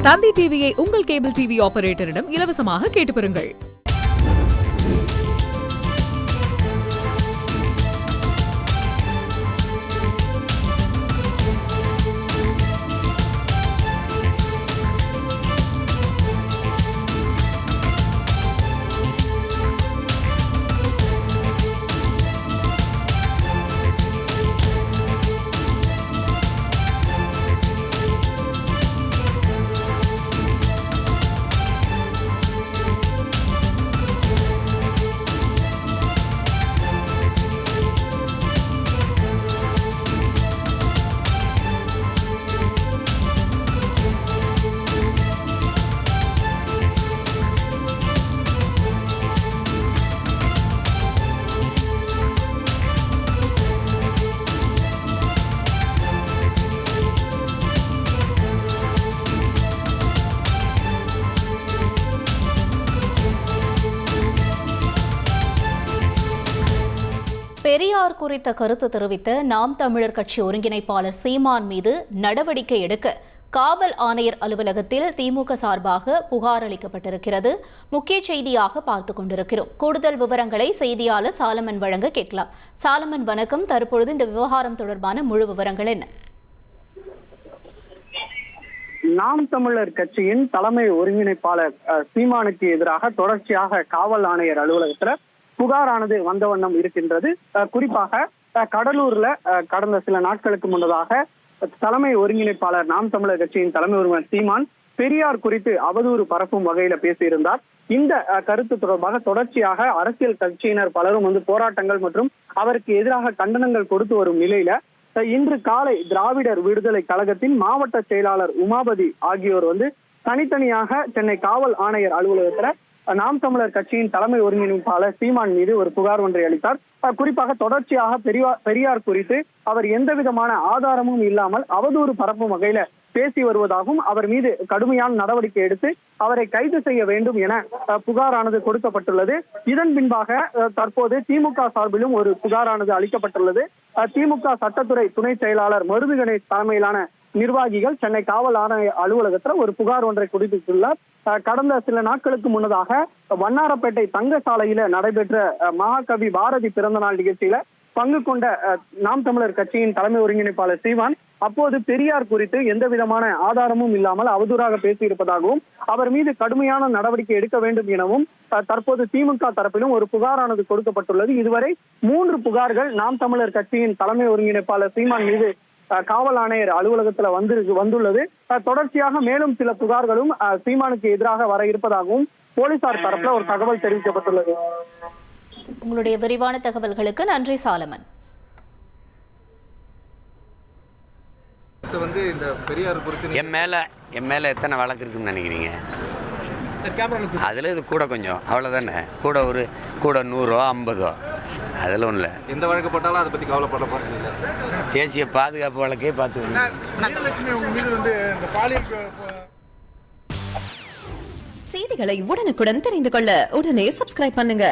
தந்தி டிவியை உங்கள் cable TV ஆபரேட்டரிடம் இலவசமாக கேட்டு பெறுங்கள். பெரியார் குறித்த கருத்து தெரிவித்த நாம் தமிழர் கட்சி ஒருங்கிணைப்பாளர் சீமான் மீது நடவடிக்கை எடுக்க காவல் ஆணையர் அலுவலகத்தில் திமுக சார்பாக புகார் அளிக்கப்பட்டிருக்கிறது. முக்கிய செய்தியாக பார்த்துக் கொண்டிருக்கிறோம். கூடுதல் விவரங்களை செய்தியாளர் சாலமன் வழங்க கேட்கலாம். சாலமன் வணக்கம். தற்பொழுது இந்த விவகாரம் தொடர்பான முழு விவரங்கள் என்ன? நாம் தமிழர் கட்சியின் தலைமை ஒருங்கிணைப்பாளர் சீமானுக்கு எதிராக தொடர்ச்சியாக காவல் ஆணையர் அலுவலகத்துல புகாரானது வந்த வண்ணம் இருக்கின்றது. குறிப்பாக கடலூர்ல கடந்த சில நாட்களுக்கு முன்னதாக தலைமை ஒருங்கிணைப்பாளர் நாம் தமிழர் கட்சியின் தலைமை ஒருங்கிணைப்பாளர் சீமான் பெரியார் குறித்து அவதூறு பரப்பும் வகையில பேசியிருந்தார். இந்த கருத்து தொடர்பாக தொடர்ச்சியாக அரசியல் கட்சியினர் பலரும் போராட்டங்கள் மற்றும் அவருக்கு எதிராக கண்டனங்கள் கொடுத்து வரும் நிலையில இன்று காலை திராவிடர் விடுதலை கழகத்தின் மாவட்ட செயலாளர் உமாபதி ஆகியோர் தனித்தனியாக சென்னை காவல் ஆணையர் அலுவலகத்துல நாம் தமிழர் கட்சியின் தலைமை ஒருங்கிணைப்பாளர் சீமான் மீது ஒரு புகார் ஒன்றை அளித்தார். குறிப்பாக தொடர்ச்சியாக பெரியார் குறித்து அவர் எந்த விதமான ஆதாரமும் இல்லாமல் அவதூறு பரப்பும் வகையில பேசி வருவதாகவும் அவர் மீது கடுமையான நடவடிக்கை எடுத்து அவரை கைது செய்ய வேண்டும் என புகாரானது கொடுக்கப்பட்டுள்ளது. இதன் பின்பாக தற்போது திமுக சார்பிலும் ஒரு புகாரானது அளிக்கப்பட்டுள்ளது. திமுக சட்டத்துறை துணை செயலாளர் மருது கணேஷ் தலைமையிலான நிர்வாகிகள் சென்னை காவல் ஆணையர் அலுவலகத்தில் ஒரு புகார் ஒன்றை கொடுத்துள்ளார். கடந்த சில நாட்களுக்கு முன்னதாக வண்ணாரப்பேட்டை தங்க சாலையில நடைபெற்ற மகாகவி பாரதி பிறந்தநாள் நிகழ்ச்சியில பங்கு கொண்ட நாம் தமிழர் கட்சியின் தலைமை ஒருங்கிணைப்பாளர் சீமான் அப்போது பெரியார் குறித்து எந்த விதமான ஆதாரமும் இல்லாமல் அவதூறாக பேசியிருப்பதாகவும் அவர் மீது கடுமையான நடவடிக்கை எடுக்க வேண்டும் எனவும் தற்போது திமுக தரப்பிலும் ஒரு புகாரானது கொடுக்கப்பட்டுள்ளது. இதுவரை 3 புகார்கள் நாம் தமிழர் கட்சியின் தலைமை ஒருங்கிணைப்பாளர் சீமான் மீது காவல் ஆணையர் அலுவலகத்துல வந்துள்ளது. தொடர்ச்சியாக மேலும் சில புகார்களும் சீமானுக்கு எதிராக வர இருப்பதாகவும் போலீசார் தரப்புல ஒரு தகவல் தெரிவிக்கப்பட்டுள்ளது. உங்களுடைய விரிவான தகவல்களுக்கு நன்றி சாலமன். இந்த பெரியார் குறித்து என் மேல எத்தனை வழக்கு இருக்குன்னு நினைக்கிறீங்க? அதில் இது கூட கொஞ்சம் அவ்வளோதானே, கூட 100 50 அதில் ஒன்றும் இல்லை. எந்த வழக்கு போட்டாலும் அதை பற்றி கவலைப்பட போகிறீங்க. தேசிய பாதுகாப்பு வழக்கே பார்த்து செய்திகளை உடனுக்குடன் தெரிந்து கொள்ள உடனே சப்ஸ்கிரைப் பண்ணுங்க.